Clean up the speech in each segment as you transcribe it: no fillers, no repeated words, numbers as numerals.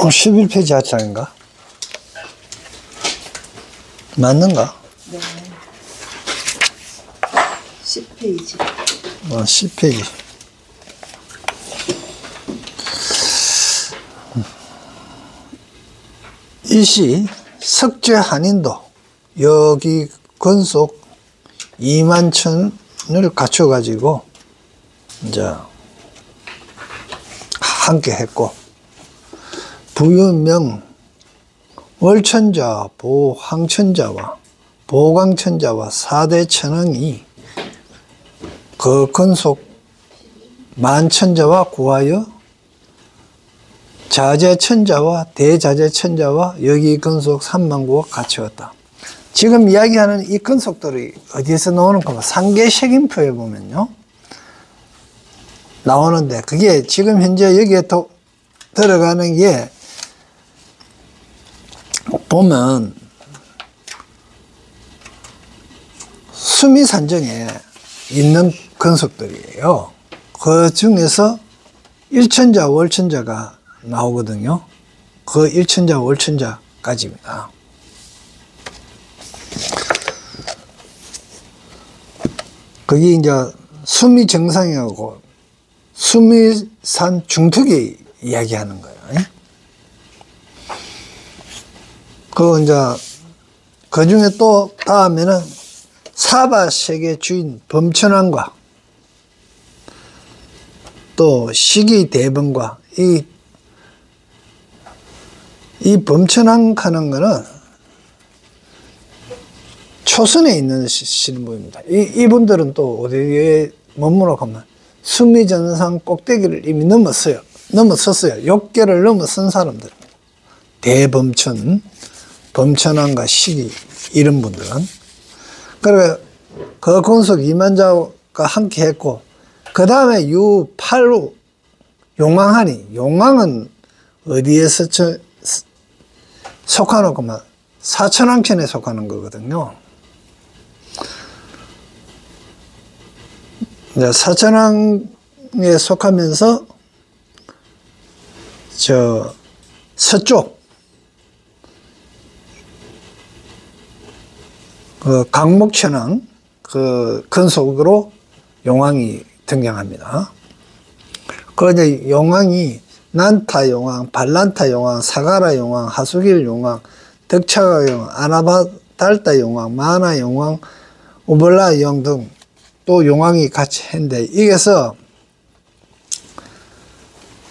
11페이지 하차인가? 맞는가? 네. 10페이지. 10페이지. 일시 석재 한인도 여기 건속 21,000을 갖춰가지고 이제 함께 했고, 부유명 월천자, 보황천자와 보광천자와 4대 천왕이 그 건속 만천자와 구하여 자재천자와 대자재천자와 여기 건속 3만구가 갖추었다. 지금 이야기하는 이 건속들이 어디에서 나오는 가? 상계색임표에 보면요 나오는데, 그게 지금 현재 여기에 들어가는 게 보면 수미산정에 있는 건속들이에요. 그 중에서 일천자, 월천자가 나오거든요. 그 일천자, 월천자까지입니다. 그게 이제 수미정상이하고 수미산 중턱이 이야기하는 거예요. 그 이제 그 중에 또 다음에는 사바세계 주인 범천왕과 또 시기 대범과 이 범천왕 하는 거는 초선에 있는 신부입니다. 이분들은 또 어디에 머무러 가면 수미정상 꼭대기를 이미 넘었었어요. 6개를 넘어선 사람들입니다. 대범천, 범천왕과 시기 이런 분들은. 그래 그 건속 2만자가 함께 했고, 그 다음에 유8루 용왕하니, 용왕은 어디에서 속하는 거면 사천왕천에 속하는 거거든요. 이제 사천왕에 속하면서 서쪽 그 강목천왕 그 건속으로 용왕이 등장합니다. 그 이제 용왕이 난타 용왕, 발란타 용왕, 사가라 용왕, 하수길 용왕, 덕차가 용왕, 아나바달타 용왕, 마나 용왕, 우벌라 용 등 또 용왕이 같이 했는데, 이게서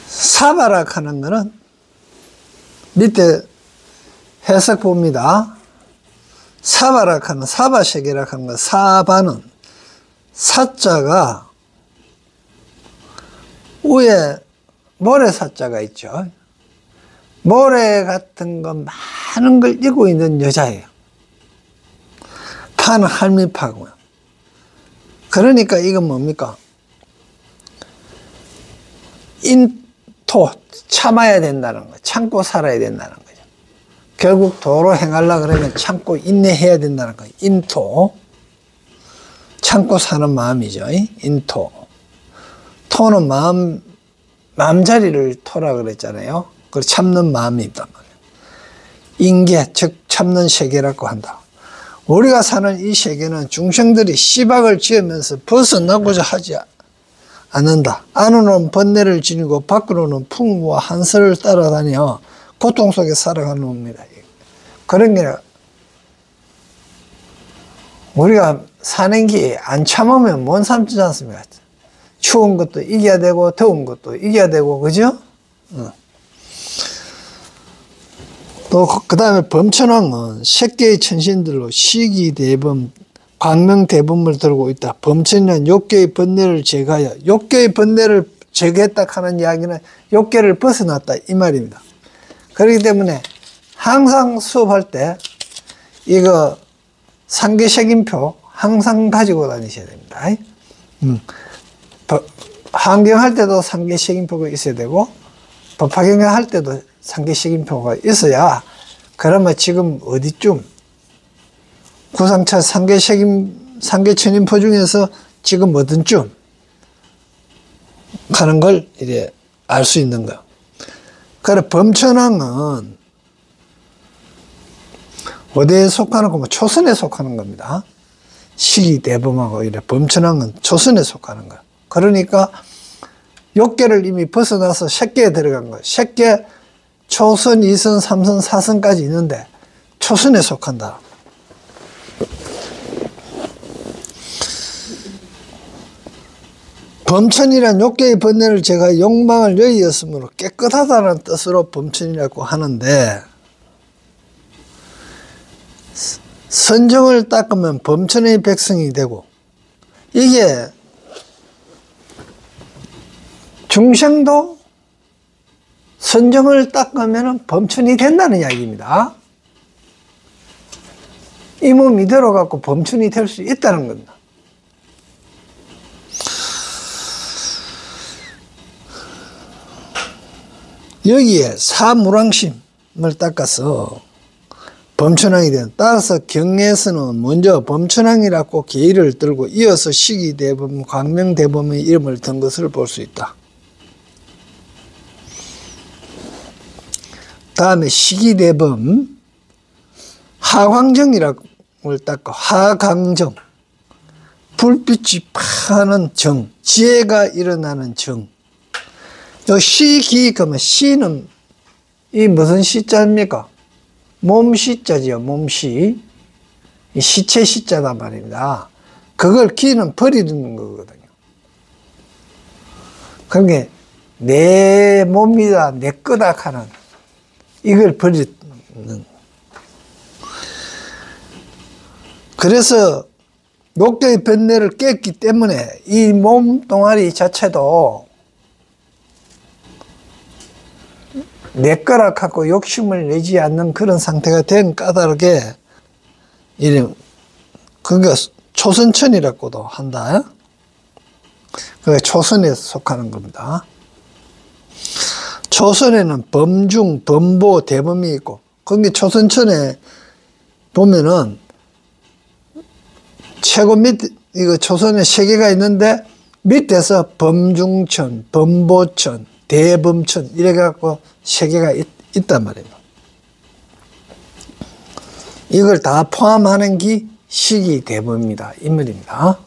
사바락 하는 거는 밑에 해석 봅니다. 사바락 하는, 사바세계락 하는 거, 사바는 사자가 위에 모래사자가 있죠. 모래 같은 거 많은 걸 입고 있는 여자예요. 파는 할미파고요. 그러니까 이건 뭡니까? 인토, 참아야 된다는 거, 참고 살아야 된다는 거죠. 결국 도로 행하려고 그러면 참고 인내해야 된다는 거예요. 인토, 참고 사는 마음이죠. 인토. 토는 마음자리를 토라 그랬잖아요. 그걸 참는 마음이 있단 말이에요. 인계, 즉 참는 세계라고 한다. 우리가 사는 이 세계는 중생들이 씨박을 지으면서 벗어나고자 하지 않는다. 안으로는 번뇌를 지니고 밖으로는 풍부와 한설을 따라다녀 고통 속에 살아가는 겁니다. 그런 게 우리가 사는 게 안 참으면 못 참지 않습니까? 추운 것도 이겨야 되고 더운 것도 이겨야 되고, 그죠? 또 그 다음에 범천왕은 10개의 천신들로 시기대범, 광명대범을 들고 있다. 범천이는 6개의 번뇌를 제거하여, 6개의 번뇌를 제거했다 하는 이야기는 6개를 벗어났다 이 말입니다. 그렇기 때문에 항상 수업할 때 이거 상계색임표 항상 가지고 다니셔야 됩니다. 환경할 때도 상계색임표가 있어야 되고, 법화경할 때도 상계색임표가 있어야, 그러면 지금 어디쯤 구상차 상계천인표 중에서 지금 어딘쯤 가는 걸 이제 알 수 있는 거예요. 그래, 범천왕은 어디에 속하는 거면 초선에 속하는 겁니다. 시기대범하고 이래 범천왕은 초선에 속하는 거야. 그러니까 욕계를 이미 벗어나서 색계에 들어간 거야. 색계 초선, 2선, 3선, 4선까지 있는데 초선에 속한다. 범천이란 욕계의 번뇌를 제가 욕망을 여의었으므로 깨끗하다는 뜻으로 범천이라고 하는데, 선정을 닦으면 범천의 백성이 되고, 이게 중생도 선정을 닦으면 범천이 된다는 이야기입니다. 이 몸 이대로 갖고 범천이 될 수 있다는 겁니다. 여기에 사무랑심을 닦아서 범천왕이 된, 따라서 경에서는 먼저 범천왕이라고 계의를 들고 이어서 시기대범, 광명대범의 이름을 든 것을 볼 수 있다. 다음에 시기대범, 하광정이라고 닦고, 하강정, 불빛이 파는 정, 지혜가 일어나는 정. 저 시기, 그러면 시는 이 무슨 시자입니까? 몸시자지요, 몸시. 이 시체 시자단 말입니다. 그걸 기는 버리는 거거든요. 그러니까 내 몸이다, 내 거다 하는 이걸 버리는. 그래서 욕계의 번뇌를 깼기 때문에 이 몸 동아리 자체도 내 거라 갖고 욕심을 내지 않는 그런 상태가 된 까다롭게 이름, 그러니까 초선천이라고도 한다. 그게 초선에 속하는 겁니다. 초선에는 범중, 범보, 대범이 있고, 거기 초선천에 보면은 최고 밑, 이거 초선에 3개가 있는데 밑에서 범중천, 범보천, 대범천 이래갖고 3개가 있단 말입니다. 이걸 다 포함하는 게 시기대범입니다. 이 말입니다.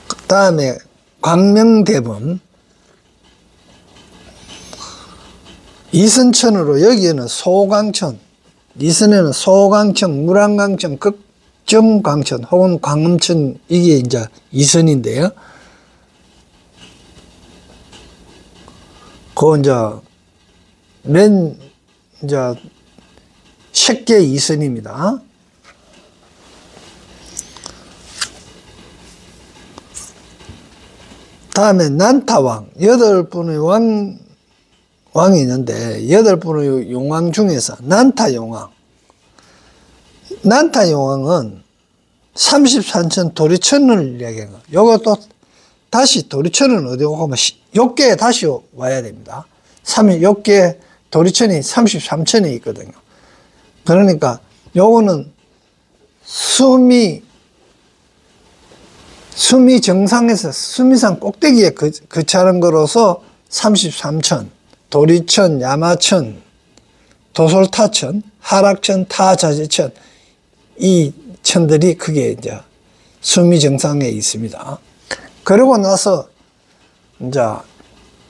그 다음에 광명대범, 이선천으로 여기에는 소광천, 이선에는 소광천, 물안광천, 극정광천 혹은 광음천, 이게 이제 이선인데요. 그 이제 색계 이선입니다. 다음에 난타왕, 8분의 왕이 있는데 8분의 용왕 중에서 난타용왕. 난타용왕은 33천 도리천을 이야기한 거. 요것도 다시 도리천은 어디고 하면 욕계에 다시 와야 됩니다. 욕계 도리천이 33천에 있거든요. 그러니까 요거는 수미 정상에서 수미산 꼭대기에 거처하는 거로서 33천, 도리천, 야마천, 도솔타천, 하락천, 타자재천, 이 천들이 그게 이제 수미 정상에 있습니다. 그러고 나서 이제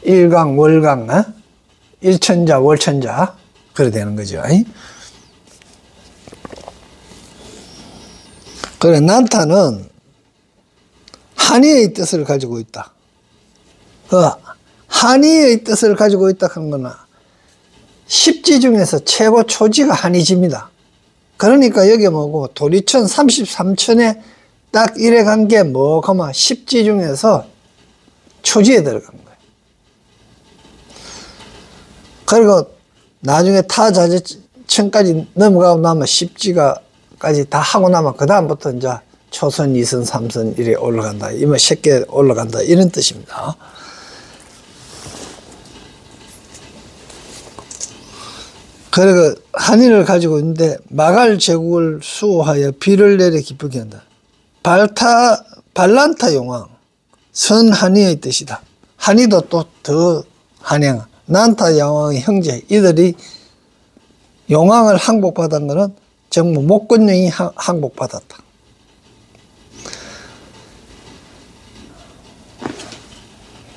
일강, 월강, 일천자, 월천자 그래 되는 거죠. 그래 난타는 한의의 뜻을 가지고 있다. 그 한의의 뜻을 가지고 있다 하는 거는 십지 중에서 최고 초지가 한의지입니다. 그러니까 여기 뭐고 도리천 33천에 딱 이래 간 게 뭐 가면 십지 중에서 초지에 들어간 거예요. 그리고 나중에 타자재천까지 넘어가고 나면 십지가까지 다 하고 나면 그 다음부터 이제 초선, 2선, 3선 이래 올라간다. 이면 쉽게 올라간다. 이런 뜻입니다. 그리고 한의를 가지고 있는데 마갈 제국을 수호하여 비를 내려 기쁘게 한다. 발란타 용왕, 선한의의 뜻이다. 한이도 또 더 한양, 난타 용왕의 형제, 이들이 용왕을 항복받은 것은 전부 목건령이 항복받았다.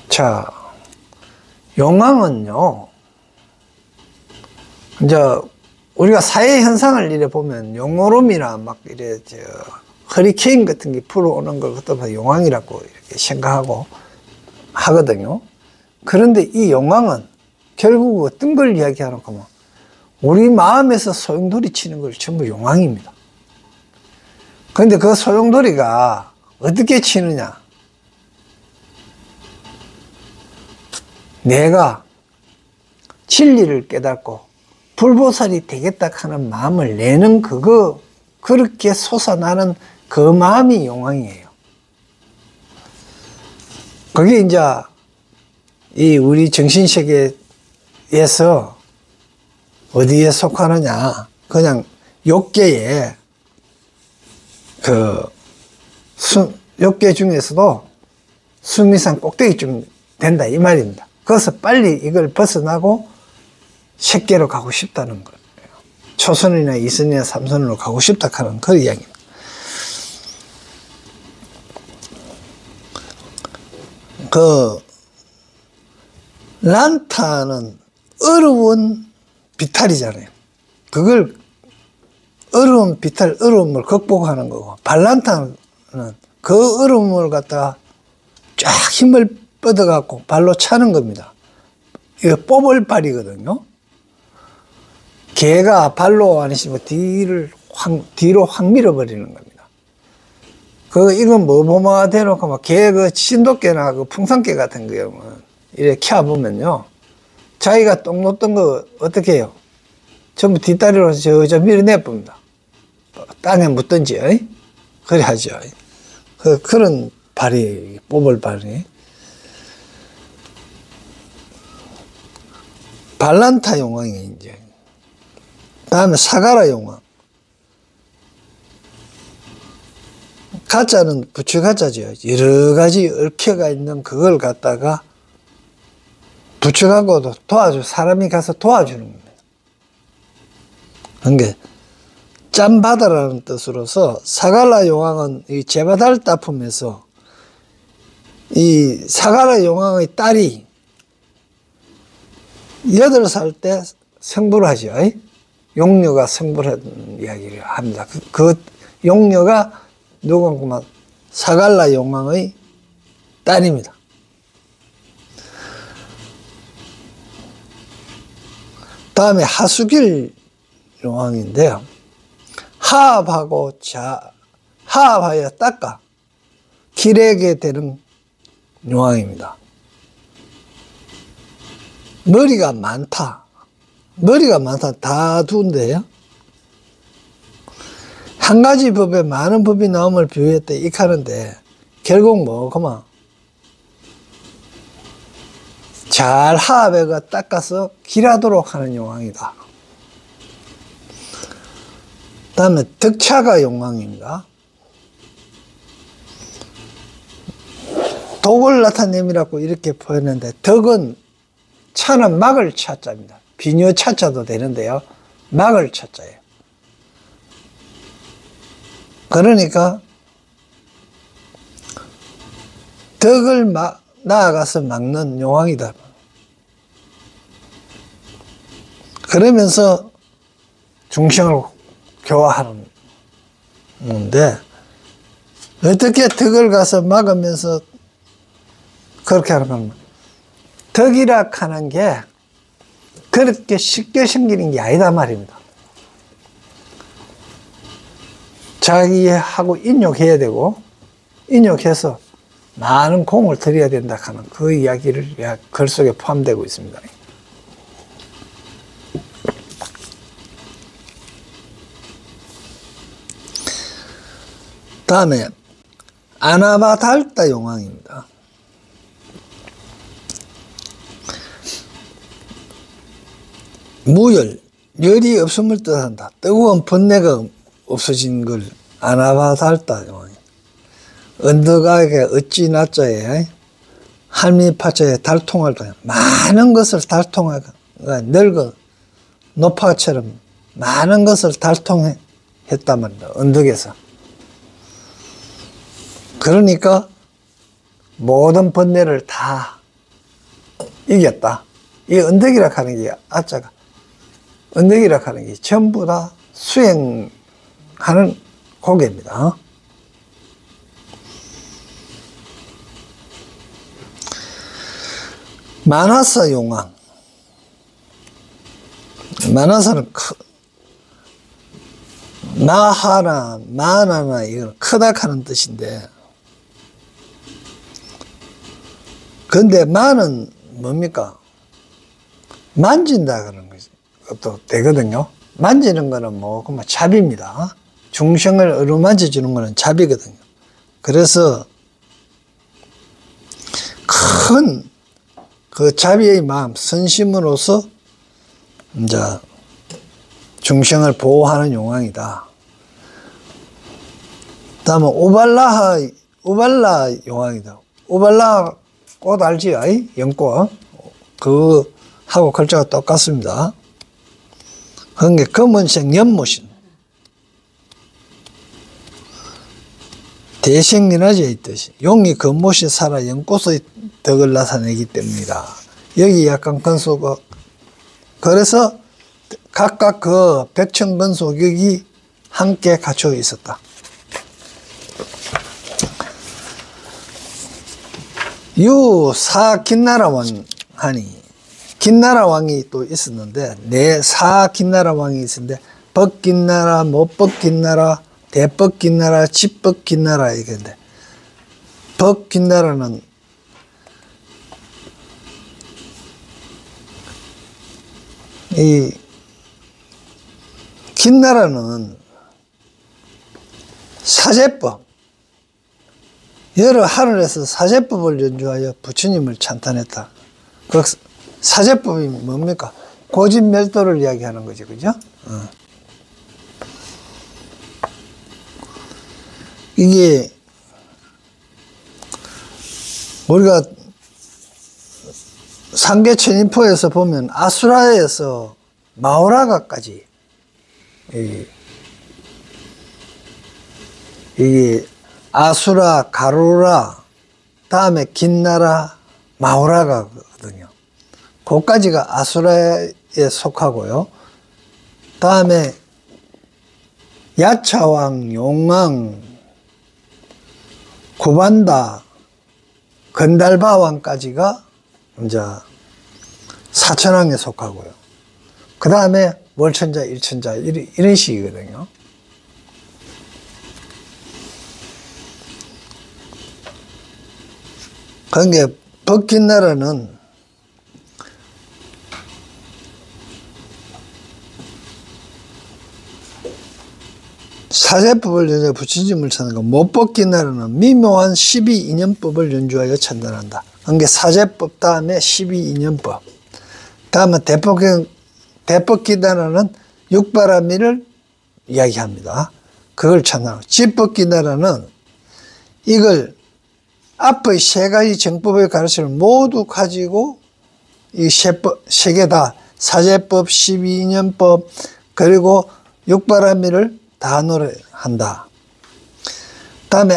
자, 용왕은요, 이제 우리가 사회 현상을 이래 보면 용오름이나 막 이래 허리케인 같은 게 불어오는 걸 갖다 용왕이라고 이렇게 생각하고 하거든요. 그런데 이 용왕은 결국 어떤 걸 이야기하는 거면 우리 마음에서 소용돌이 치는 걸 전부 용왕입니다. 그런데 그 소용돌이가 어떻게 치느냐? 내가 진리를 깨닫고 불보살이 되겠다 하는 마음을 내는 그렇게 솟아나는 그 마음이 용왕이에요. 그게 이제 이 우리 정신세계에서 어디에 속하느냐? 그냥 욕계에 욕계 중에서도 수미산 꼭대기쯤 된다 이 말입니다. 그래서 빨리 이걸 벗어나고 색계로 가고 싶다는 거예요. 초선이나 이선이나 삼선으로 가고 싶다 하는 그 이야기입니다. 란타는 어려운 비탈이잖아요. 그걸 어려움을 극복하는 거고, 발란타는 그 어려움을 갖다가 쫙 힘을 뻗어갖고 발로 차는 겁니다. 이거 뽑을 발이거든요. 개가 발로 아니시면 뒤로 확 밀어버리는 겁니다. 이건 뭐뭐마 대놓고 막 개 신도개나 풍선개 같은 거요. 이렇게 켜보면요. 자기가 똥 놓던 거 어떻게 해요? 전부 뒷다리로 저 밀어내봅니다. 땅에 묻든지, 그래 하죠. 그런 발이, 뽑을 발이. 발란타 용왕이 이제. 다음에 사가라 용왕. 가짜는 부처가짜죠. 여러 가지 얽혀가 있는 그걸 갖다가 부처가고도 사람이 가서 도와주는 겁니다. 그게 짬바다라는 뜻으로서 사갈라 용왕은 이 제바다를 따품에서 이 사갈라 용왕의 딸이 8살 때 성불을 하죠. 용녀가 성불한 이야기를 합니다. 그 용녀가 누군가 사갈라 용왕의 딸입니다. 다음에 하수길 용왕인데요. 하합하여 닦아 길에게 되는 용왕입니다. 머리가 많다. 다 두인데요. 한 가지 법에 많은 법이 나옴을 비유했다 이카는데 결국 그만 잘 하합해가 닦아서 길하도록 하는 용왕이다. 다음에 덕차가 용왕입니다. 독을 나타냄이라고 이렇게 보였는데 덕은 차는 막을 차자입니다. 비녀 차자도 되는데요. 막을 차자예요. 그러니까 덕을 나아가서 막는 용왕이다. 그러면서 중생을 교화하는 건데 어떻게 덕을 가서 막으면서 그렇게 하는 겁니까? 덕이라 하는 게 그렇게 쉽게 생기는 게 아니다 말입니다. 자기하고 인욕해야 되고 인욕해서 많은 공을 들여야 된다 하는 그 이야기를 글 속에 포함되고 있습니다. 다음에 아나바달타 용왕입니다. 무열, 열이 없음을 뜻한다. 뜨거운 번뇌가 없어진 걸 아나바달타 용왕. 언덕아에 어찌 낮자에 한미파초의 달통을 통해 많은 것을 달통하고 늙어 노파처럼 많은 것을 달통했단 말이다. 언덕에서. 그러니까 모든 번뇌를 다 이겼다. 이 언덕이라 하는 게 아자가 언덕이라 하는 게 전부 다 수행하는 고개입니다. 만화사 용왕. 만화사는 마하나 만화나 이건 크다 하는 뜻인데, 근데 만은 뭡니까? 만진다 그런 것도 되거든요. 만지는 거는 뭐 그만 잡입니다. 중생을 어루만져 주는 거는 잡이거든요. 그래서 큰 그 자비의 마음, 선심으로서 이제 중생을 보호하는 용왕이다. 다음은 우발라 용왕이다. 우발라 꽃 알지요? 연꽃. 그 하고 글자가 똑같습니다. 그게 검은색 연못인 대생리나지에 있듯이 용이 검못이 살아 연꽃의 덕을 나타내기 때문이다. 여기 약간 근소가 그래서 각각 그 백천근소격이 함께 갖춰 있었다. 유사 긴나라왕 하니 긴나라 왕이 또 있었는데 사 긴나라 왕이 있었는데 법긴나라, 못법긴나라, 대법긴나라, 집법긴나라 이건데 법긴나라는 이 긴나라는 사제법 여러 하늘에서 사제법을 연주하여 부처님을 찬탄했다. 그 사제법이 뭡니까? 고진멸도를 이야기하는 거죠, 그죠? 이게 우리가 상계천인포에서 보면 아수라에서 마오라가까지 이게 아수라, 가루라, 다음에 긴나라, 마오라가거든요. 그까지가 아수라에 속하고요. 다음에 야차왕, 용왕, 구반다, 건달바왕까지가 이제 사천왕에 속하고요. 그 다음에 월천자, 일천자 이런 식이거든요. 그러니까 법긴나라는 사제법을 연주하여 부처님을 찾는 못법긴나라는 미묘한 12인연법을 연주하여 찬단한다. 그러니까 사제법 다음에 12인연법. 다음에 대법긴나라는 육바라밀을 이야기합니다. 그걸 찬단하고 집법긴나라는 이걸 앞의 세 가지 정법의 가르침을 모두 가지고 이 세 개 다 사제법, 12인연법 그리고 육바라밀을 다 노래한다. 다음에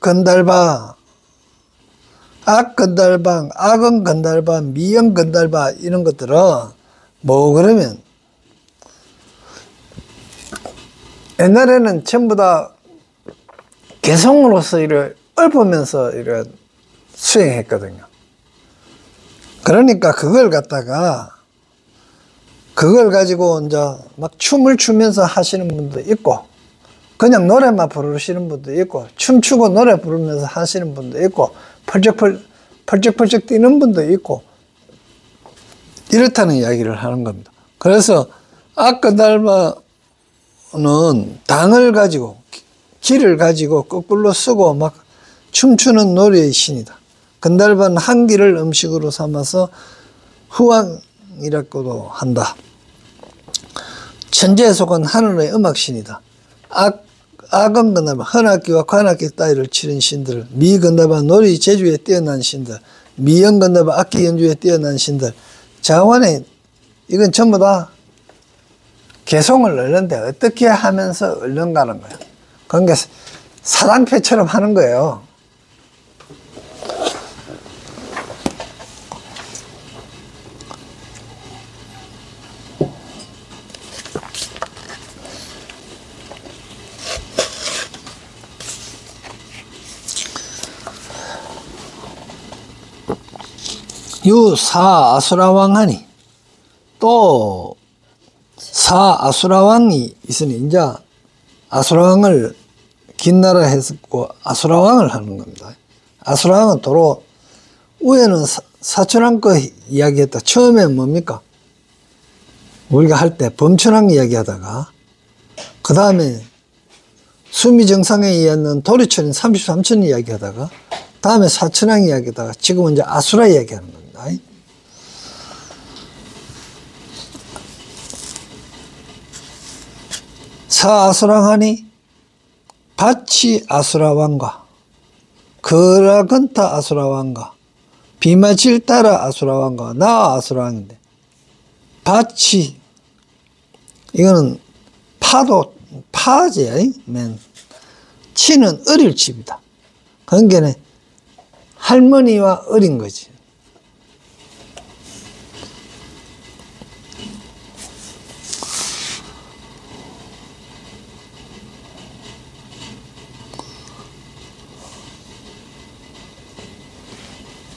악건달바, 악건달방, 악은건달바, 미연건달바 이런 것들은 뭐 그러면 옛날에는 전부 다 개성으로서 이를 읊으면서 이를 수행했거든요. 그러니까 그걸 갖다가 그걸 가지고 이제 막 춤을 추면서 하시는 분도 있고 그냥 노래만 부르시는 분도 있고 춤추고 노래 부르면서 하시는 분도 있고 펄쩍펄쩍 뛰는 분도 있고 이렇다는 이야기를 하는 겁니다. 그래서 악건달바는 당을 가지고 기를 가지고 거꾸로 쓰고 막 춤추는 노래의 신이다. 건달바는 한기를 음식으로 삼아서 후왕이라고도 한다. 천재에 속한 하늘의 음악신이다. 악은 건너봐 헌악기와 관악기 따위를 치는 신들, 미 건너봐 놀이 제주에 뛰어난 신들, 미연 건너봐 악기 연주에 뛰어난 신들. 자원에 이건 전부 다 개성을 얻는데 어떻게 하면서 얻는가는 거야. 그러니까 사랑패처럼 하는 거예요. 유사 아수라왕하니 또 사 아수라왕이 있으니 이제 아수라왕을 긴나라 했고 아수라왕을 하는 겁니다. 아수라왕은 도로 위에는 사천왕 거 이야기했다. 처음에 뭡니까? 우리가 할 때 범천왕 이야기하다가 그 다음에 수미정상에 있는 도리천인 33천 이야기하다가 다음에 사천왕 이야기하다가 지금은 이제 아수라 이야기하는 겁니다. 사아수라하니 바치 아수라왕과 거라건타 아수라왕과 비마질따라 아수라왕과 나 아수라왕인데 바치 이거는 파도 파제 맨 치는 어릴 집이다. 그러니까 할머니와 어린 거지.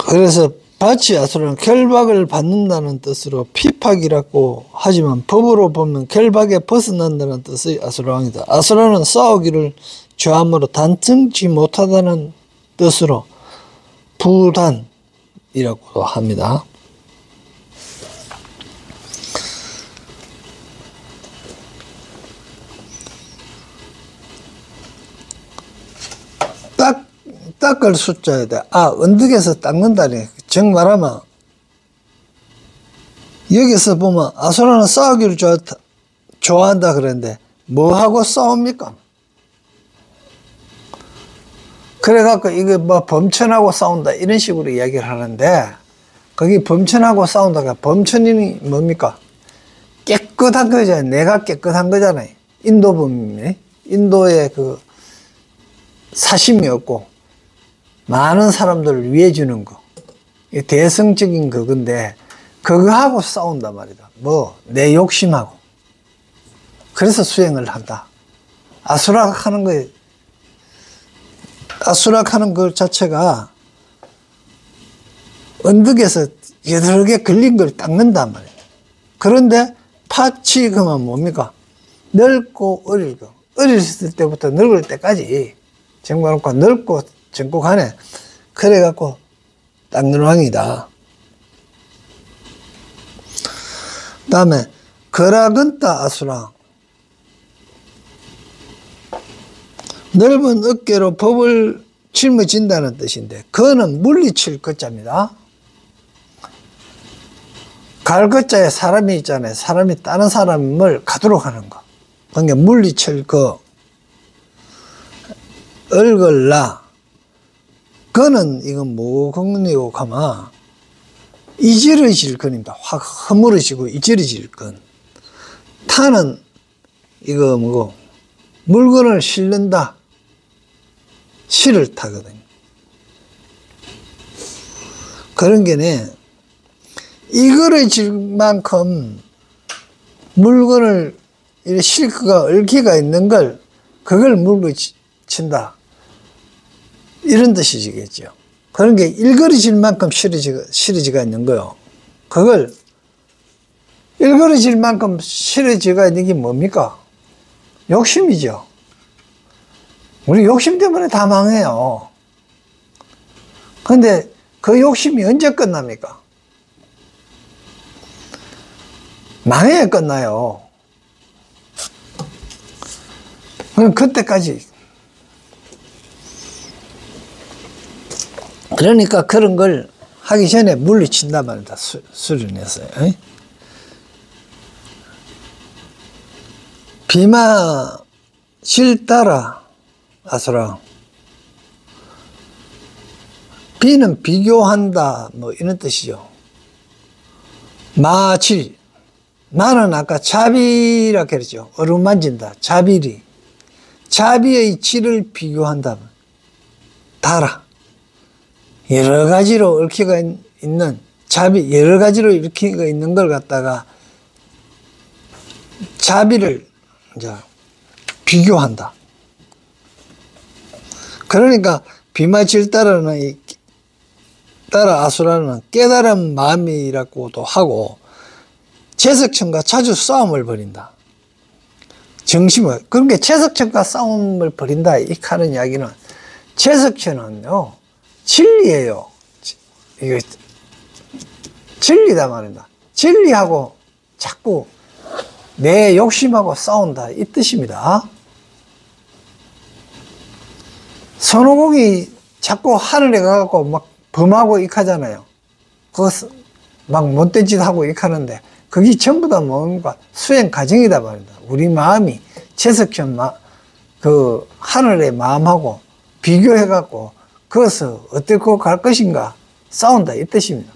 그래서 바치 아수라는 결박을 받는다는 뜻으로 피팍이라고 하지만 법으로 보면 결박에 벗어난다는 뜻의 아수라왕이다. 아수라는 싸우기를 좋아함으로 단정치 못하다는 뜻으로 부단이라고 합니다. 닦을 숫자에 대해 언덕에서 닦는다니. 정 말하면 여기서 보면 아수라는 싸우기를 좋아한다 그랬는데 뭐하고 싸웁니까? 그래갖고 이게 뭐 범천하고 싸운다 이런 식으로 이야기를 하는데 거기 범천하고 싸운다가 범천이 뭡니까? 깨끗한 거잖아요. 내가 깨끗한 거잖아요. 인도범이 인도의 그 사심이 없고 많은 사람들을 위해 주는 거. 대성적인 그건데, 그거하고 싸운단 말이다. 내 욕심하고. 그래서 수행을 한다. 아수락하는 것 자체가 언덕에서 여러 개 걸린 걸 닦는단 말이야. 그런데 파치 그만 뭡니까? 넓고 어리고. 어렸을 때부터 늙을 때까지 정말 넓고 전국하네. 그래갖고 닦는 왕이다. 다음에 거라건따 아수라. 넓은 어깨로 법을 짊어진다는 뜻인데 거는 물리칠 것자입니다. 갈 것자에 사람이 있잖아요. 사람이 다른 사람을 가도록 하는 거. 그러니까 물리칠 거. 얼걸라. 거는 이건 뭐건이고 가마 이지러질 건입니다. 확 허물어지고 이지러질 건. 타는 이거 뭐고 물건을 실는다. 실을 타거든요. 그런 게네 이거러질 만큼 물건을 실크가 얽기가 있는 걸 그걸 물고 친다. 이런 뜻이겠죠. 그런 게 일거러질 만큼 실어지가 있는 거요. 그걸 일거러질 만큼 실어지가 있는 게 뭡니까? 욕심이죠. 우리 욕심 때문에 다 망해요. 그런데 그 욕심이 언제 끝납니까? 망해야 끝나요. 그럼 그때까지. 그러니까 그런 걸 하기 전에 물리친단 말이다. 수련했어요. 비마 실 따라 아수라. 비는 비교한다, 뭐 이런 뜻이죠. 마질. 나는 아까 자비라 그랬죠. 어루만진다. 자비리. 자비의 질을 비교한다. 달아. 여러 가지로 얽혀가 있는 자비, 여러 가지로 얽혀가 있는 걸 갖다가 자비를 이제 비교한다. 그러니까 비마질 따라는 따라 아수라는 깨달은 마음이라고도 하고 채석천과 자주 싸움을 벌인다. 정심을. 그러니까 채석천과 싸움을 벌인다. 이 하는 이야기는 채석천은요 진리예요. 이거 진리다 말입니다. 진리하고 자꾸 내 욕심하고 싸운다 이 뜻입니다. 손오공이 자꾸 하늘에 가갖고 막 범하고 익하잖아요. 그거 막 못된 짓 하고 익하는데 그게 전부 다 뭔가 수행 과정이다 말입니다. 우리 마음이 채석현 그 하늘의 마음하고 비교해갖고 그것을 어떻게 갈 것인가 싸운다 이 뜻입니다.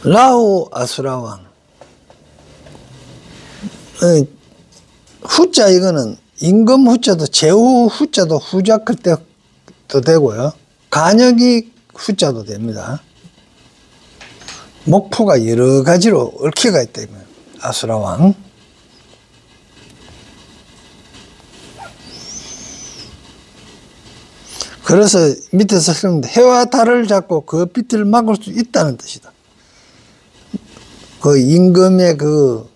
라후 아수라왕. 후자 이거는 임금 후자도 제후 후자도 후작할 때도 되고요. 간역이 후자도 됩니다. 목포가 여러 가지로 얽혀가 있다. 아수라왕. 그래서 밑에서 쓰는데 해와 달을 잡고 그 빛을 막을 수 있다는 뜻이다. 그 임금의 그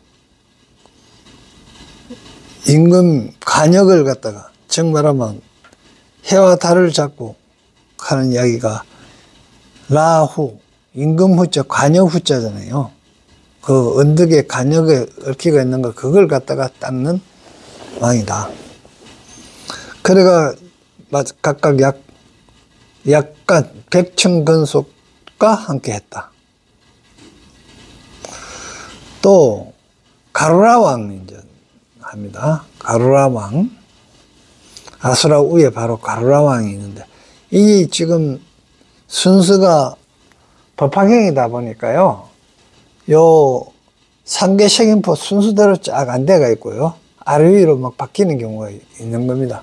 임금 간역을 갖다가 정말하면 해와 달을 잡고 하는 이야기가 라후 임금 후자 간역 후자잖아요. 그 언덕에 간역에 얽혀가 있는 거 그걸 갖다가 닦는 왕이다. 그래가 각각 약간 백천근속과 함께 했다. 또 가루라왕 이제 합니다. 가루라왕. 아수라 위에 바로 가루라왕이 있는데 이 지금 순서가 법화경이다 보니까요. 요 상계sek임포 순서대로 쫙 안 돼가 있고요. 아래 위로 막 바뀌는 경우가 있는 겁니다.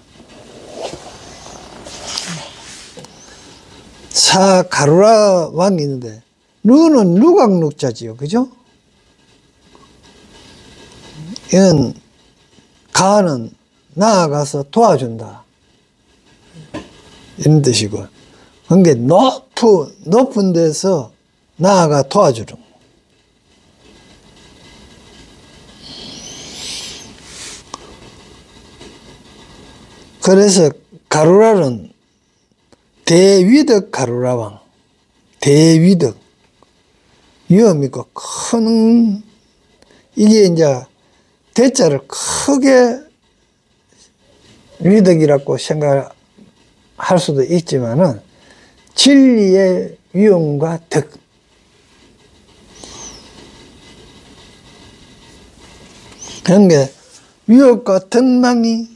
가루라왕이 있는데 루는 루각룩자지요. 그죠? 이건 가는 나아가서 도와준다 이런 뜻이고, 그게 높은 데서 나아가 도와주는. 그래서 가루라는 대위덕 가루라왕, 대위덕, 위험 있고 큰, 이게 이제 대자를 크게 위덕이라고 생각할 수도 있지만은 진리의 위엄과 덕. 그런 게 위엄과 덕망이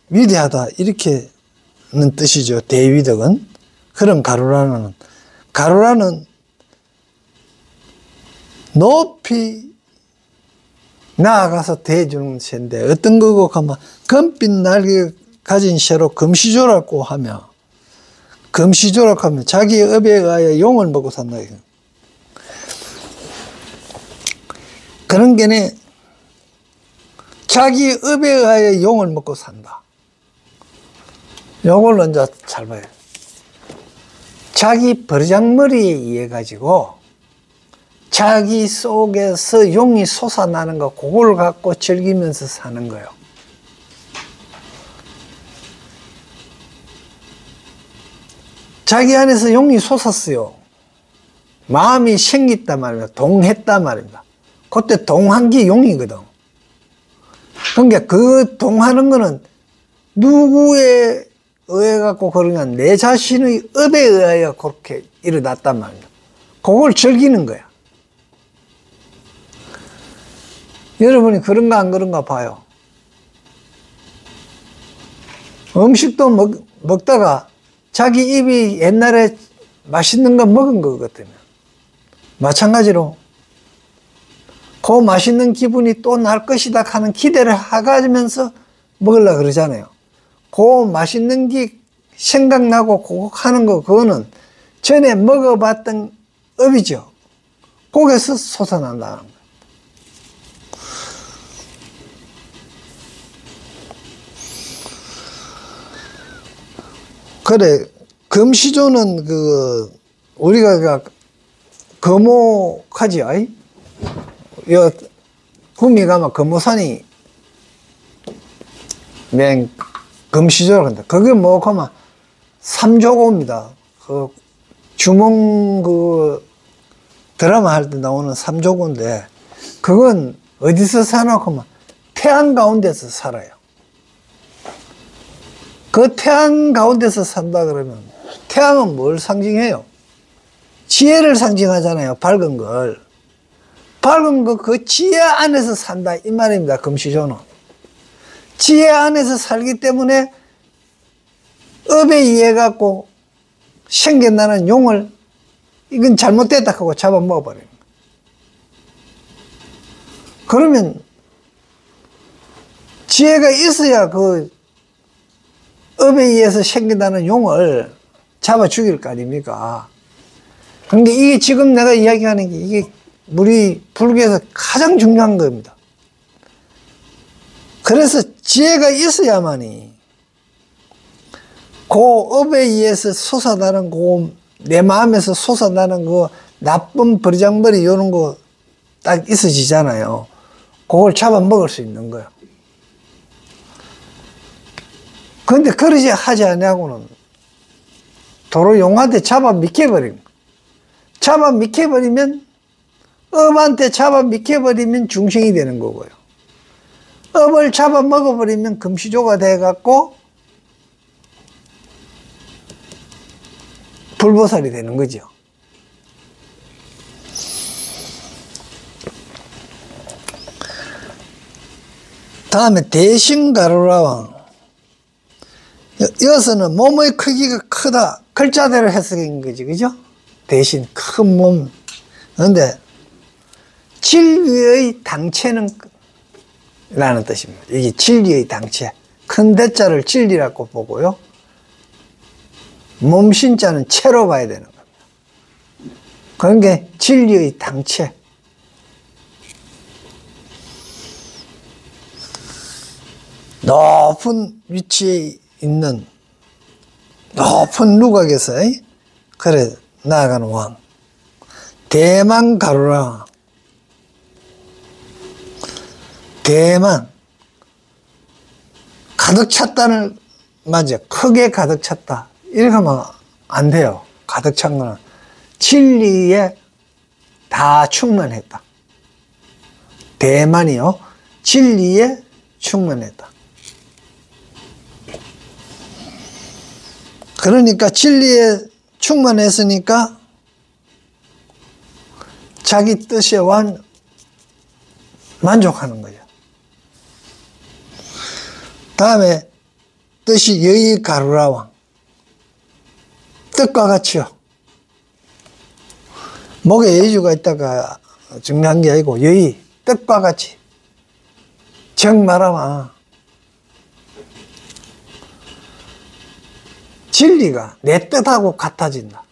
위대하다 이렇게는 뜻이죠. 대위덕은. 그런 가루라는 높이 나아가서 대해주는 새인데 어떤 거고 하면 금빛 날개 가진 새로 금시조라고 하며, 금시조라고 하면 자기 업에 의하여 용을 먹고 산다. 그런 게네 자기 업에 의하여 용을 먹고 산다. 요걸로 이제 잘 봐요. 자기 버르장머리에 의해 가지고 자기 속에서 용이 솟아나는 거, 그걸 갖고 즐기면서 사는 거예요. 자기 안에서 용이 솟았어요. 마음이 생겼단 말입니다. 동했단 말입니다. 그때 동한 게 용이거든. 그러니까 그 동하는 거는 누구의 의해 갖고 그러냐, 내 자신의 업에 의하여 그렇게 일어났단 말이야. 그걸 즐기는 거야. 여러분이 그런가 안 그런가 봐요. 음식도 먹다가 자기 입이 옛날에 맛있는 거 먹은 거거든요. 마찬가지로 그 맛있는 기분이 또 날 것이다 하는 기대를 하면서 먹으려고 그러잖아요. 그 맛있는 게 생각나고 그거 하는 거, 그거는 전에 먹어봤던 업이죠. 거기서 솟아난다는 거예요. 그래, 금시조는 우리가 거목하지, 여, 구미 가면 거모산이 맨 금시조라고 한다. 그게 하면 삼조고입니다. 주몽 드라마 할 때 나오는 삼조고인데, 그건 어디서 사나 하면 태안 가운데서 살아요. 그 태양 가운데서 산다 그러면 태양은 뭘 상징해요? 지혜를 상징하잖아요. 밝은 걸. 밝은 거 그 지혜 안에서 산다 이 말입니다. 금시조는. 지혜 안에서 살기 때문에 업에 의해 갖고 생겨나는 용을 이건 잘못됐다 하고 잡아먹어버려요. 그러면 지혜가 있어야 그 업에 의해서 생겨나는 용을 잡아 죽일 거 아닙니까? 그런데 이게 지금 내가 이야기하는 게 이게 우리 불교에서 가장 중요한 겁니다. 그래서 지혜가 있어야만이 그 업에 의해서 솟아나는 내 마음에서 솟아나는 그 나쁜 버리장머리 이런 거 딱 있어지잖아요. 그걸 잡아먹을 수 있는 거예요. 그런데 그러지 하지 않냐고는 도로 용한테 잡아 미켜버립니다. 잡아 미켜버리면, 업한테 잡아 미켜버리면 중생이 되는 거고요. 업을 잡아 먹어버리면 금시조가 돼갖고 불보살이 되는 거죠. 다음에 대신가루라왕. 여기서는 몸의 크기가 크다. 글자대로 해석인 거지, 그죠? 대신 큰 몸. 그런데 진리의 당체는 라는 뜻입니다. 이게 진리의 당체. 큰 대자를 진리라고 보고요. 몸신자는 체로 봐야 되는 겁니다. 그런 게 진리의 당체. 높은 위치에 있는 높은 누각에서 그래 나아가는 왕 대만 가루라. 대만 가득 찼다는 맞아. 크게 가득 찼다 이렇게 하면 안 돼요. 가득 찬 거는 진리에 다 충만했다. 대만이요 진리에 충만했다. 그러니까 진리에 충만했으니까 자기 뜻에 만족하는 거죠. 다음에 뜻이 여의 가루라왕. 뜻과 같이요. 목에 여의주가 있다가 중요한 게 아니고 여의, 뜻과 같이. 정 말하면 진리가 내 뜻하고 같아진다.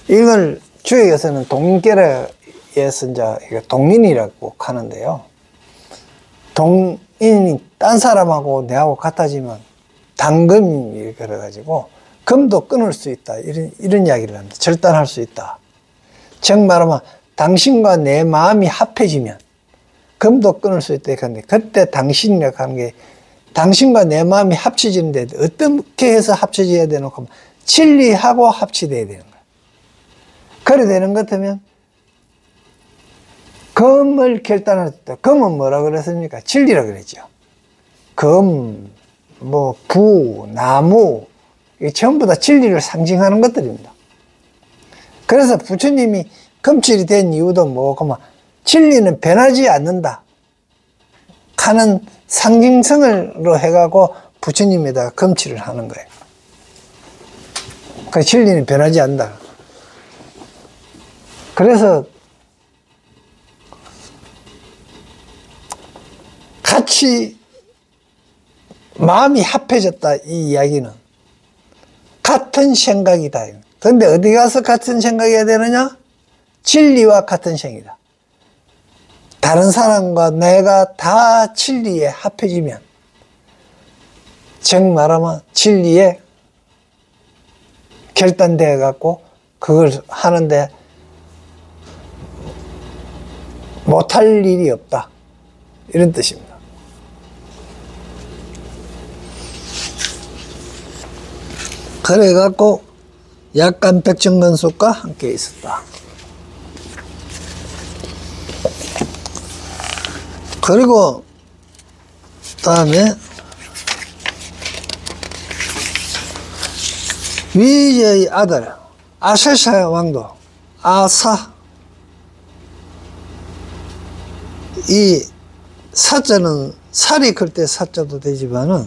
이걸 주역에서는 동인결에서 이제 동인이라고 하는데요. 동인이 딴 사람하고 내하고 같아지면 당금이 그래가지고 금도 끊을 수 있다. 이런 이야기를 합니다. 절단할 수 있다. 즉 말하면 당신과 내 마음이 합해지면 금도 끊을 수 있다. 그때 당신이라고 하는 게 당신과 내 마음이 합쳐지는데 어떻게 해서 합쳐져야 되는 거 진리하고 합치돼야 되는 거야. 그래 되는 것 같으면 금을 결단할 때 금은 뭐라 그랬습니까? 진리라 그랬죠. 금 뭐 부, 나무, 이 전부 다 진리를 상징하는 것들입니다. 그래서 부처님이 금칠이 된 이유도 뭐고, 진리는 변하지 않는다 하는 상징성으로 해가고 부처님에다가 금칠을 하는 거예요. 그 진리는 변하지 않는다. 그래서 같이 마음이 합해졌다, 이 이야기는 같은 생각이다. 그런데 어디 가서 같은 생각해야 되느냐? 진리와 같은 생이다. 다른 사람과 내가 다 진리에 합해지면, 즉 말하면 진리에 결단되어 갖고 그걸 하는데 못할 일이 없다, 이런 뜻입니다. 그래 갖고 약간 백정근속과 함께 있었다. 그리고 다음에 위제의 아들 아세샤 왕도, 아사, 이 사자는 살이 클 때 사자도 되지만은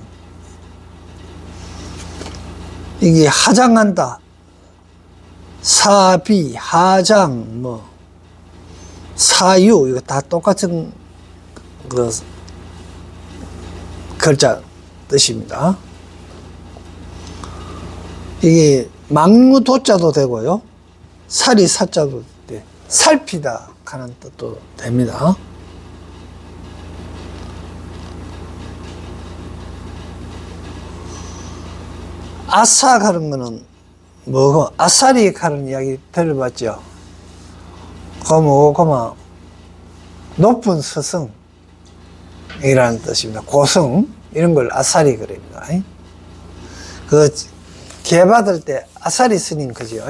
이게 하장한다, 사비, 하장, 뭐 사유, 이거 다 똑같은 그 글자 뜻입니다. 이게 망무도자도 되고요, 살이 사자도 돼, 살피다 하는 뜻도 됩니다. 아사 가는 거는 뭐고, 아사리 가는 이야기 들어봤죠? 그거 뭐고, 높은 스승이라는 뜻입니다. 고승, 이런 걸 아사리 그럽니다. 그 개 받을 때 아사리 스님 그죠?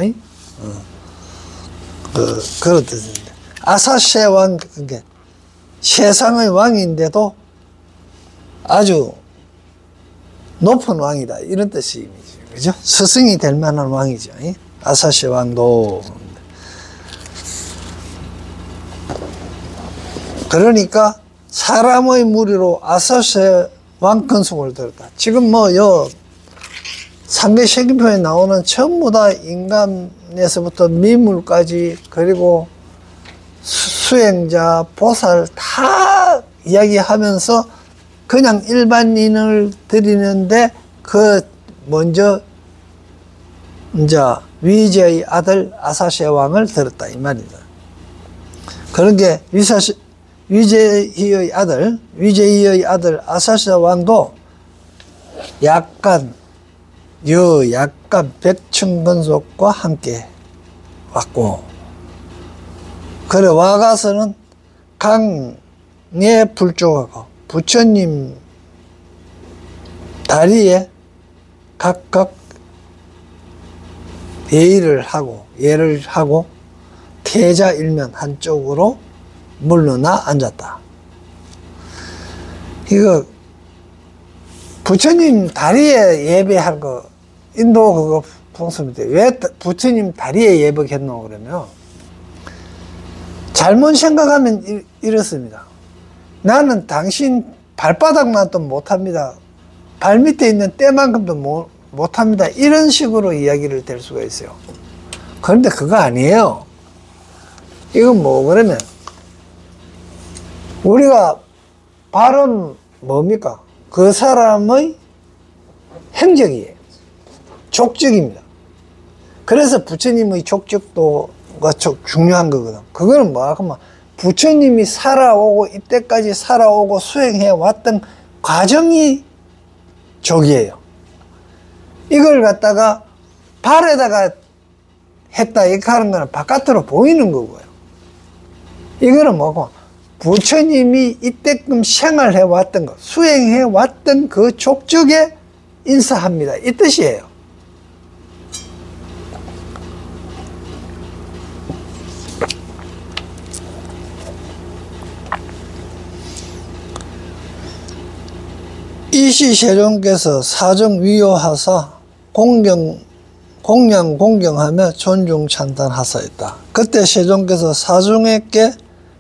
그런 뜻인데, 아사셰 왕, 그게 세상의 왕인데도 아주 높은 왕이다, 이런 뜻이 그죠? 스승이 될 만한 왕이죠. 아사셰 왕도. 그러니까 사람의 무리로 아사셰 왕 근속을 들었다. 지금 요 상계세계표에 나오는 전부 다 인간에서부터 미물까지, 그리고 수행자, 보살 다 이야기하면서 그냥 일반인을 드리는데, 그 먼저 이제 위제의 아들 아사셰 왕을 들었다, 이 말이다. 그런 게 위제의 아들 아사셰 왕도 약간 백층근속과 함께 왔고, 그래 와가서는 강에 불종하고 부처님 다리에 각각 예를 하고 태자 일면 한쪽으로 물러나 앉았다. 이거 부처님 다리에 예배한 거, 인도 그거 풍습인데, 왜 부처님 다리에 예배했노 그러면, 잘못 생각하면 이렇습니다. 나는 당신 발바닥만도 못합니다, 발 밑에 있는 때만큼도 못합니다, 이런 식으로 이야기를 될 수가 있어요. 그런데 그거 아니에요. 이건 뭐 그러면, 우리가 발은 뭡니까? 그 사람의 행적이에요. 족적입니다. 그래서 부처님의 족적도가 중요한 거거든. 그거는 뭐하면 부처님이 살아오고 이때까지 살아오고 수행해 왔던 과정이 족이에요. 이걸 갖다가 발에다가 했다 이렇게 하는 거는 바깥으로 보이는 거고요. 이거는 뭐고, 부처님이 이때끔 생활해 왔던 것, 수행해 왔던 그 족적에 인사합니다, 이 뜻이에요. 이 이시 세종께서 사정 위요하사 공양 공경하며 존중 찬탄하사였다. 그때 세종께서 사중에게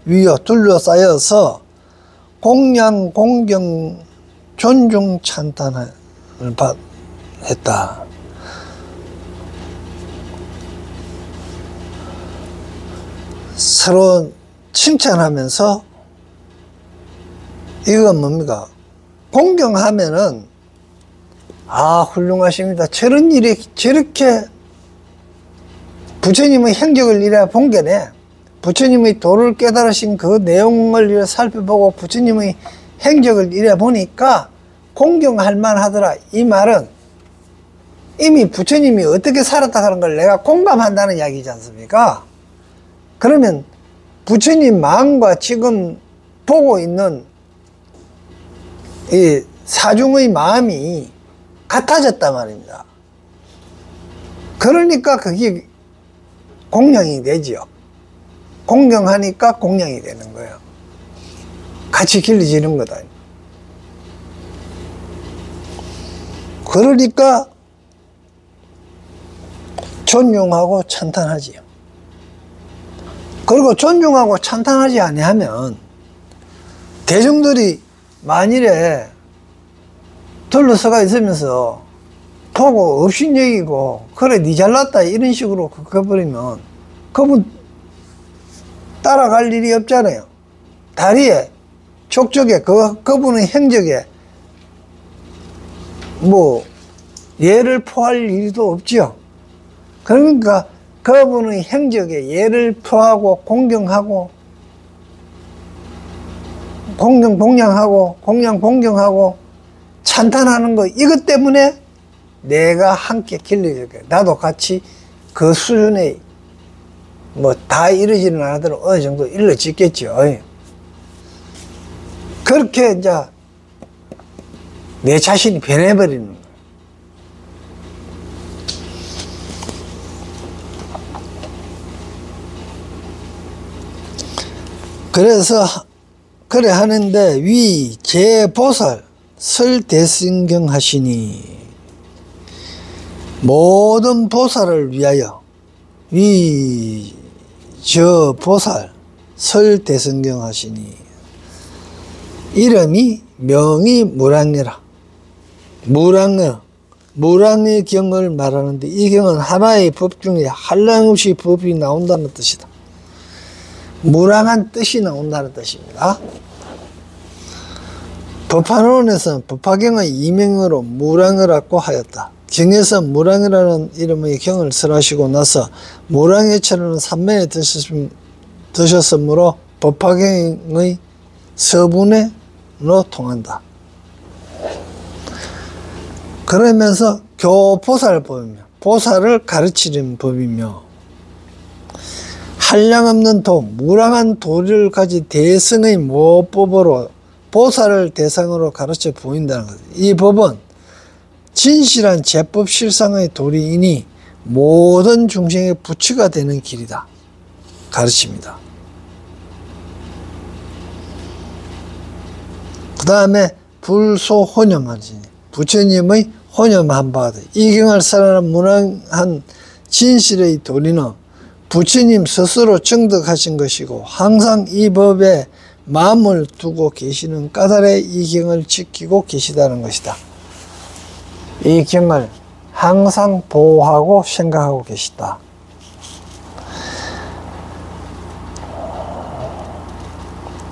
위요 둘러싸여서 공양 공경 존중 찬탄을 했다. 서로 칭찬하면서 이건 뭡니까? 공경하면은 아 훌륭하십니다. 저런 일이 저렇게 부처님의 행적을 이래 본 게네. 부처님의 도를 깨달으신 그 내용을 이래 살펴보고 부처님의 행적을 이래 보니까 공경할 만하더라. 이 말은 이미 부처님이 어떻게 살았다 하는 걸 내가 공감한다는 이야기지 않습니까? 그러면 부처님 마음과 지금 보고 있는 이 사중의 마음이 같아졌단 말입니다. 그러니까 그게 공양이 되지요. 공경하니까 공양이 되는 거예요. 같이 길러지는 거다. 그러니까 존중하고 찬탄하지요. 그리고 존중하고 찬탄하지 아니하면 대중들이 만일에 둘러서가 있으면서 보고 업신여기고 그래 니 잘났다 이런 식으로 그거버리면 그분 따라갈 일이 없잖아요. 다리에 족적에 그분의 행적에 뭐 예를 표할 일도 없지요. 그러니까 그분의 행적에 예를 표하고 공경하고 공양하고 공경하고 찬탄하는 거 이것 때문에 내가 함께 길러줄게. 나도 같이 그 수준에 뭐 다 이루지는 않아도 어느 정도 일러지겠죠. 그렇게 이제 내 자신이 변해버리는 거예요. 그래서 그래 하는데 위 제보살 설대승경 하시니 모든 보살을 위하여 위 저 보살 설대승경 하시니 이름이 명이 무량이라. 무량의 경을 말하는데 이 경은 하나의 법 중에 한량없이 법이 나온다는 뜻이다. 무량한 뜻이 나온다는 뜻입니다. 법화론에서는 법화경의 이명으로 무량이라고 하였다. 경에서 무량이라는 이름의 경을 설하시고 나서 무량의처럼 삼매에 드셨으므로 법화경의 서분으로 통한다. 그러면서 교보살법이며 보살을 가르치는 법이며 한량없는 도, 무량한 도리를 가진 대승의 모법으로 보살을 대상으로 가르쳐 보인다는 것. 이 법은 진실한 제법 실상의 도리이니 모든 중생의 부처가 되는 길이다. 가르칩니다. 그 다음에 불소혼염하지. 부처님의 혼염한 바다. 이 경을 설하는 무량한 진실의 도리는 부처님 스스로 정득하신 것이고 항상 이 법에 마음을 두고 계시는 까닭에 이 경을 지키고 계시다는 것이다. 이 경을 항상 보호하고 생각하고 계시다.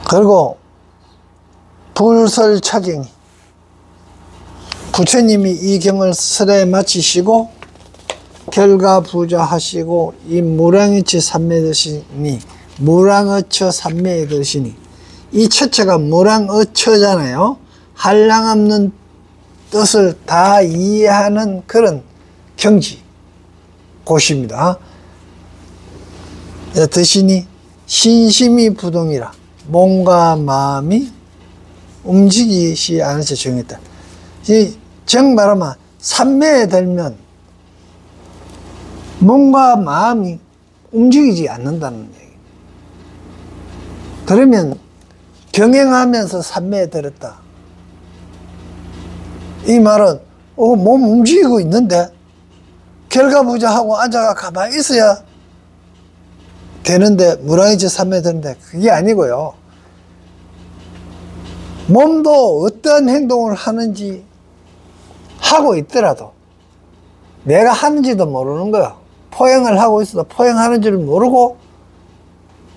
그리고 불설차경이 부처님이 이 경을 설에 마치시고 결가부자하시고 이 무량의처 삼매에 드시니 무량어처 삼매에 드시니 이 처처가 무량어처잖아요. 한량없는 뜻을 다 이해하는 그런 경지 곳입니다. 드시니 신심이 부동이라 몸과 마음이 움직이지 않으셔 정했다. 정 말하면 삼매에 들면 몸과 마음이 움직이지 않는다는 얘기. 그러면 경행하면서 삼매에 들었다. 이 말은 몸 움직이고 있는데 결과 보자 하고 앉아가 가만히 있어야 되는데 무랑이지 삼매 되는데 그게 아니고요. 몸도 어떤 행동을 하는지 하고 있더라도 내가 하는지도 모르는 거야. 포행을 하고 있어도 포행하는 줄 모르고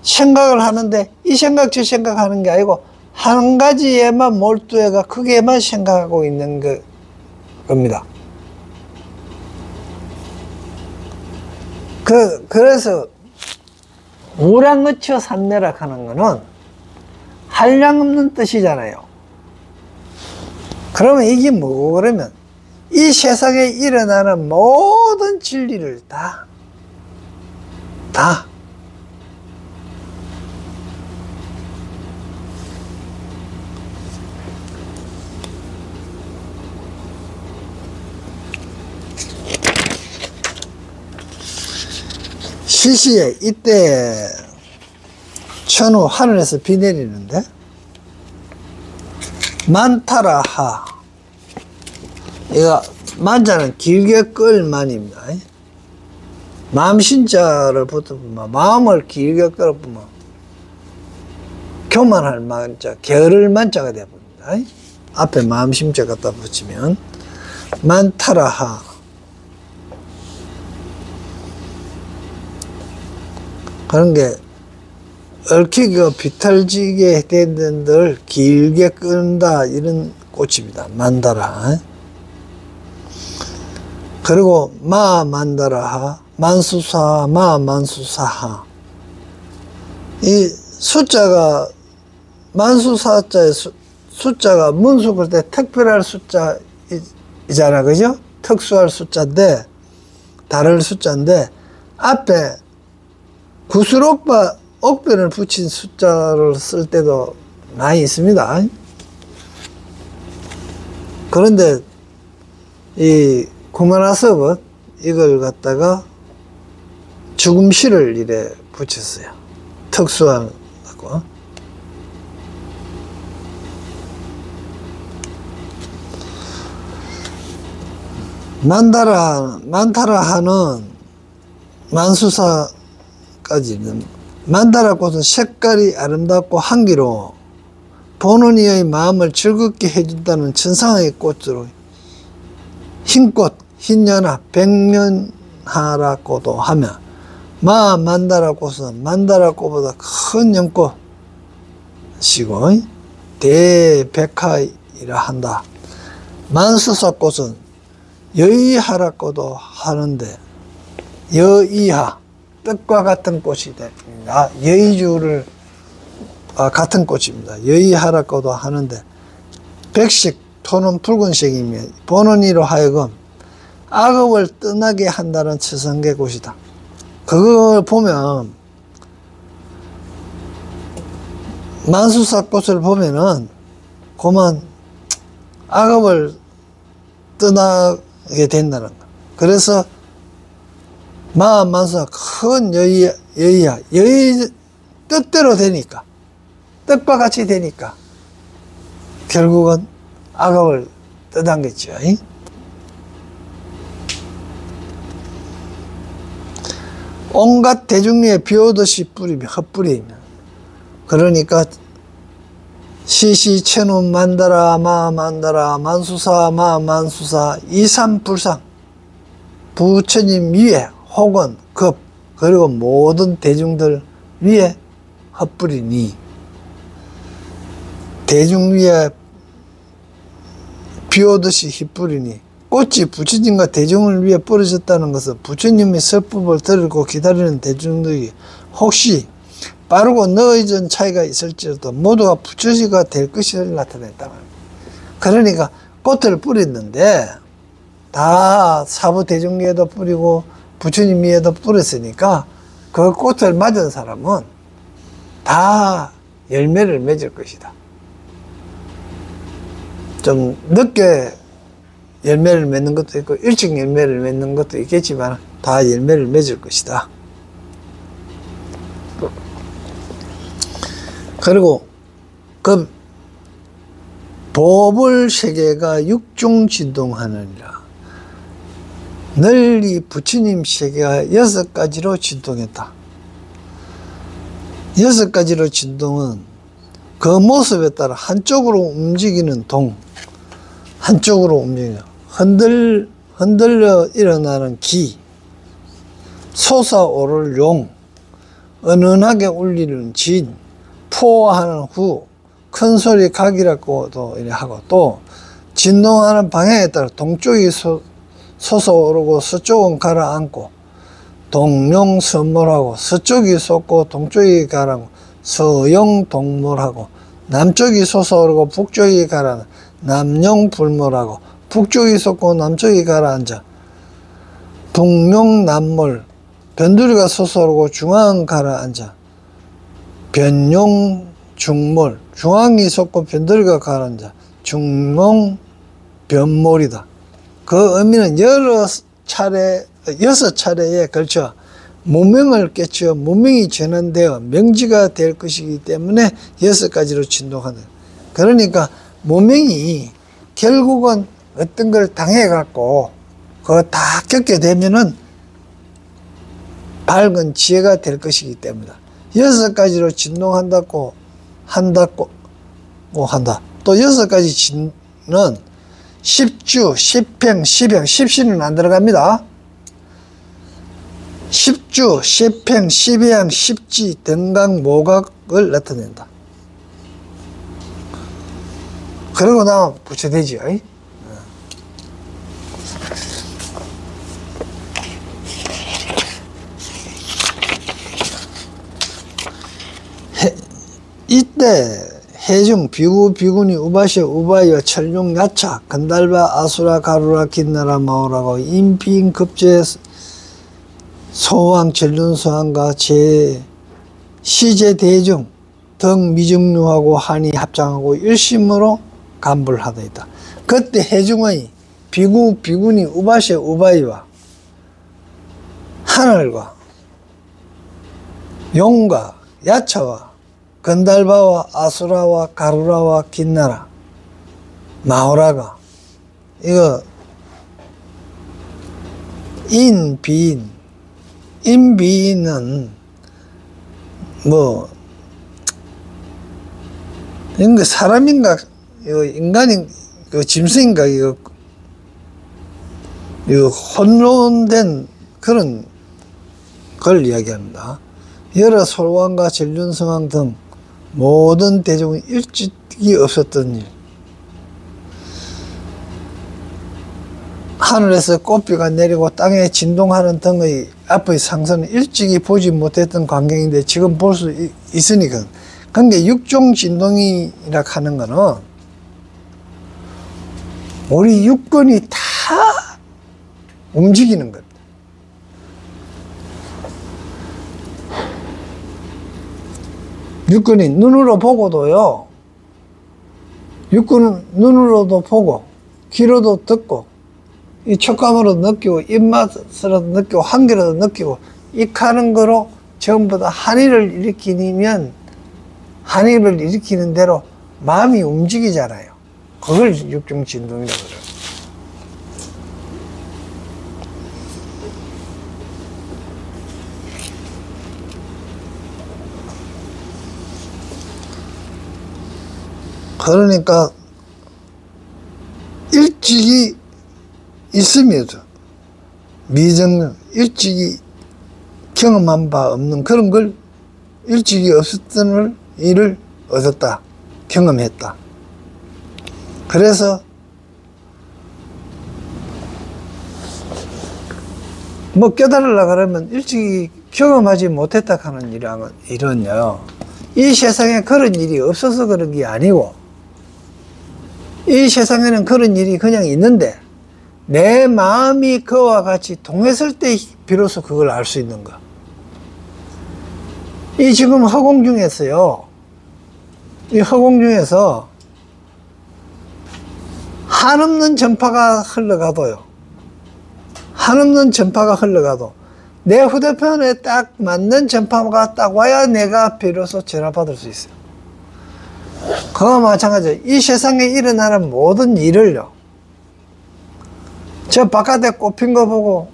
생각을 하는데 이 생각 저 생각하는 게 아니고 한 가지에만 몰두해가 그게만 생각하고 있는 겁니다. 그래서 무량의처 삼매라 하는 거는 한량 없는 뜻이잖아요. 그러면 이게 뭐고 그러면 이 세상에 일어나는 모든 진리를 다 시시에 이때 천우 하늘에서 비 내리는데 만타라하, 이거 만자는 길게 끌 만입니다. 마음신자를 붙어보면 마음을 길게 끌어보면 교만할 만자, 게으를 만자가 되어버립니다. 앞에 마음심자 갖다 붙이면 만타라하, 그런 게 얽히고 비틀지게 된 데를 길게 끈다, 이런 꽃입니다. 만다라. 그리고 만다라하, 만수사, 만수사하. 이 숫자가 만수사자의 숫자가 문수 그럴 때 특별할 숫자이잖아, 그죠? 특수할 숫자인데, 다를 숫자인데 앞에 구슬옥바 옥변을 붙인 숫자를 쓸 때도 많이 있습니다. 그런데 이 구만화섭은 이걸 갖다가 죽음시를 이래 붙였어요. 특수하고. 만타라하는 만수사까지는 만다라 꽃은 색깔이 아름답고 향기로 보는 이의 마음을 즐겁게 해준다는 천상의 꽃으로 흰꽃, 흰연화, 백년하라고도 하며 만다라 꽃은 만다라 꽃보다 큰 연꽃이고 대백화이라 한다. 만수사 꽃은 여의하라고도 하는데 여의하, 뜻과 같은 꽃이 됩니다. 여의주를 같은 꽃입니다. 여의하라고도 하는데 백식, 토는 붉은색이며 보는 이로 하여금 악업을 떠나게 한다는 처성계 꽃이다. 그걸 보면 만수사 꽃을 보면은 그만 악업을 떠나게 된다는 거. 그래서 만수사 큰 여의야, 여의 뜻대로 되니까, 뜻과 같이 되니까 결국은 악업을 떠당겼죠. 온갖 대중리에 비오듯이 뿌리며 헛뿌리며, 그러니까 시시체누 만다라 만다라 만수사 만수사 이삼불상, 부처님 위에 혹은 급 그리고 모든 대중들 위에 헛뿌리니, 대중 위에 비오듯이 휘뿌리니, 꽃이 부처님과 대중을 위해 뿌려졌다는 것은 부처님의 설법을 들고 기다리는 대중들이 혹시 빠르고 늦은 차이가 있을지라도 모두가 부처가 될 것을 나타냈다. 그러니까 꽃을 뿌렸는데 다 사부 대중 위에도 뿌리고 부처님 위에도 뿌렸으니까 그 꽃을 맞은 사람은 다 열매를 맺을 것이다. 좀 늦게 열매를 맺는 것도 있고 일찍 열매를 맺는 것도 있겠지만 다 열매를 맺을 것이다. 그리고 그 보불 세계가 육중 진동하느니라. 널리 부처님 세계가 6가지로 진동했다. 6가지로 진동은 그 모습에 따라 한쪽으로 움직이는 동, 한쪽으로 움직이는 흔들려 일어나는 기, 솟아오를 용, 은은하게 울리는 진, 포화하는 후, 큰 소리 각이라고도 이래 하고, 또 진동하는 방향에 따라 동쪽이 솟아오르고 서쪽은 가라앉고, 동룡서몰하고, 서쪽이 솟고 동쪽이 가라앉고, 서영동몰하고, 남쪽이 솟아오르고 북쪽이 가라앉고, 남룡불몰하고, 북쪽이 솟고 남쪽이 가라앉아 북룡남몰, 변두리가 솟아오르고 중앙은 가라앉아 변룡중몰, 중앙이 솟고 변두리가 가라앉아 중룡변몰이다. 그 의미는 6차례에 걸쳐 무명을 깨치어 무명이 전환되어 명지가 될 것이기 때문에 6가지로 진동하는. 그러니까 무명이 결국은 어떤 걸 당해갖고 그거 다 겪게 되면은 밝은 지혜가 될 것이기 때문이다. 6가지로 진동한다고 한다. 또 6가지 진은 십주, 십행, 십행, 십시는 안 들어갑니다. 십주, 십행, 십양, 십지, 등각, 모각을 나타낸다. 그러고 나면 부처되지. 이때 해중, 비구, 비구니, 우바시, 우바이와 철룡, 야차, 건달바, 아수라, 가루라, 긴나라, 마오라고 인피인, 급제, 소왕, 전륜소왕과 시제, 대중 등 미증류하고 한이 합장하고 일심으로 간불하다 있다. 그때 해중의 비구, 비구니, 우바시, 우바이와 하늘과 용과 야차와 건달바와 아수라와 가루라와 긴나라, 마오라가 이거 인비인, 인비인은 뭐 이거 사람인가 이거 인간인 그 짐승인가 이거 혼돈된 그런 걸 이야기합니다. 여러 솔왕과 전륜성왕 등 모든 대중은 일찍이 없었던 일. 하늘에서 꽃비가 내리고 땅에 진동하는 등의 앞의 상선은 일찍이 보지 못했던 광경인데 지금 볼 수 있으니까. 그러니까 육종 진동이라 하는 거는 우리 육근이 다 움직이는 겁니다. 육근이 눈으로 보고도요, 육근은 눈으로도 보고, 귀로도 듣고, 이 촉감으로도 느끼고, 입맛으로도 느끼고, 한기로도 느끼고, 익하는 거로 전부 다 한의를 일으키면, 한의를 일으키는 대로 마음이 움직이잖아요. 그걸 육종진동이라고 그래요. 그러니까 일찍이 있음에도 미정 일찍이 경험한 바 없는 그런 걸 일찍이 없었던 일을 얻었다, 경험했다. 그래서 뭐 깨달으려고 그러면 일찍이 경험하지 못했다 하는 일은요, 이 세상에 그런 일이 없어서 그런 게 아니고, 이 세상에는 그런 일이 그냥 있는데 내 마음이 그와 같이 동했을 때 비로소 그걸 알 수 있는 거. 이 지금 허공 중에서요, 이 허공 중에서 한없는 전파가 흘러가도요, 한없는 전파가 흘러가도 내 휴대폰에 딱 맞는 전파가 딱 와야 내가 비로소 전화받을 수 있어요. 그와 마찬가지로 이 세상에 일어나는 모든 일을요, 저 바깥에 꽃핀 거 보고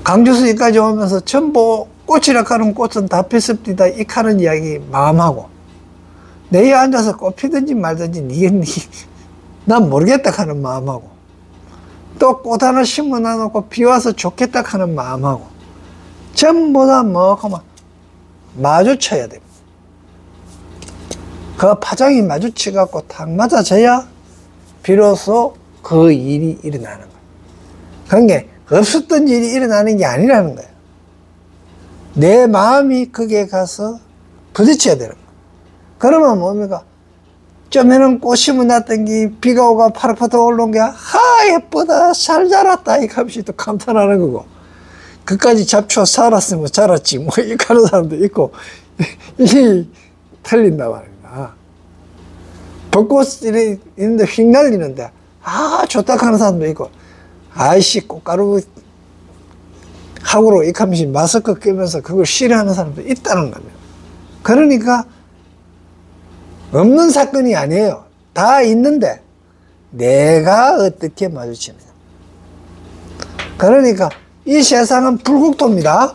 강주수까지 오면서 전부 꽃이라 하는 꽃은 다 피습니다 이 하는 이야기 마음하고, 내에 앉아서 꽃 피든지 말든지 난 모르겠다 하는 마음하고, 또 꽃 하나 심어 놔놓고 비 와서 좋겠다 하는 마음하고, 전부 다 마주쳐야 됩니다. 그 파장이 마주치갖고 탁 맞아져야 비로소 그 일이 일어나는 거예요. 그러니까 없었던 일이 일어나는 게 아니라는 거예요. 내 마음이 거기에 가서 부딪혀야 되는 거예요. 그러면 뭡니까? 좀에는 꽃 심어놨던 게 비가 오고 파릇파릇 올라온 게, 예쁘다, 잘 자랐다, 이 값이 또 감탄하는 거고, 그까지 잡초 살았으면 자랐지, 이 하는 사람도 있고, 이 틀린다 말입니다. 벚꽃이 있는데 휙 날리는데, 좋다 하는 사람도 있고, 아이씨, 꽃가루 하고로 이 값이 마스크 끼면서 그걸 싫어하는 사람도 있다는 겁니다. 그러니까, 없는 사건이 아니에요. 다 있는데 내가 어떻게 마주치느냐. 그러니까 이 세상은 불국토입니다.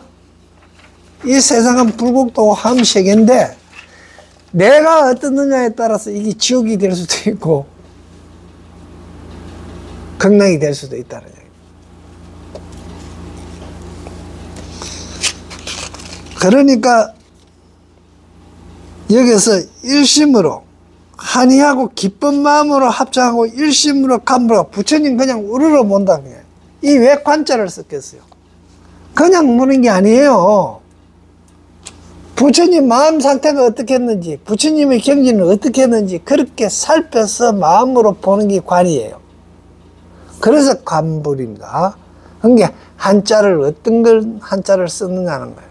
이 세상은 불국토 함세계인데 내가 어떻느냐에 따라서 이게 지옥이 될 수도 있고 극락이 될 수도 있다는 얘기입니다. 그러니까 여기서 일심으로 한이하고 기쁜 마음으로 합장하고 일심으로 감부라, 부처님 그냥 우르르 본다. 이 왜 관자를 썼겠어요? 그냥 무는 게 아니에요. 부처님 마음 상태가 어떻게 했는지, 부처님의 경지는 어떻게 했는지 그렇게 살펴서 마음으로 보는 게 관이에요. 그래서 관불입니다. 그러니까 한자를 어떤 걸 한자를 쓰느냐는 거예요.